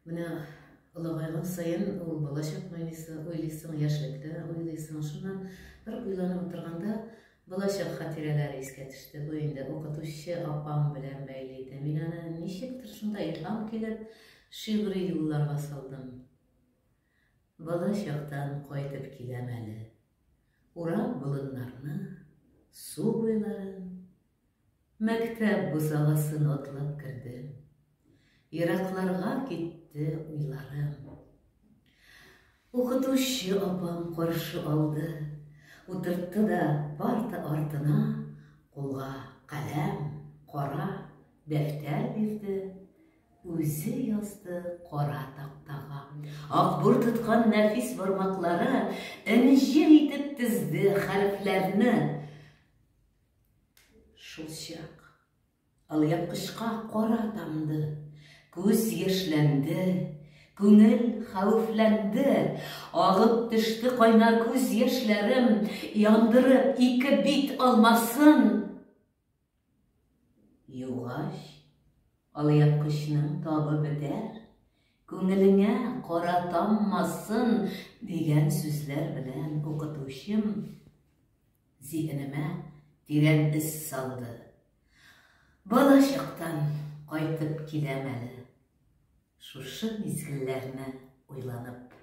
Менә олыгайган сайын ул балачак уйлыйсың, яшьлектә уйлыйсың. Шуннан бер уйланып утырганда балачак хатирәләре искә төште. Бу инде укытучы апам белән бәйле иде. Мин аны ничектер шунда илһам килеп шигъри юлларга салдым. Балачактан кайтып киләм әле. Урап болыннарны, су буйларын, мәктәп бусагасын атлап кердем. Еракларга китте уйларым. Укытучы апам каршы алды, утыртты да парта артына, кулга каләм, кара дәфтәр бирде. Үзе язды кара тактага. Акбур тоткан нәфис бармаклары инҗил итеп тезде хәрефләрне. Шул чак алъяпкычка кара тамды, күз яшьләнде, күңел хәвефләнде. Агып төште кайнар күз яшьләрем, яндырып ике бит алмасын. Югач алъяпкычның табы бетәр, күңелеңә каратаммасын дигән сүзләр белән укытучым зиһенемә тирән эз салды. Балачактан кайтып киләм әле, шушы мизгелләрне уйланып.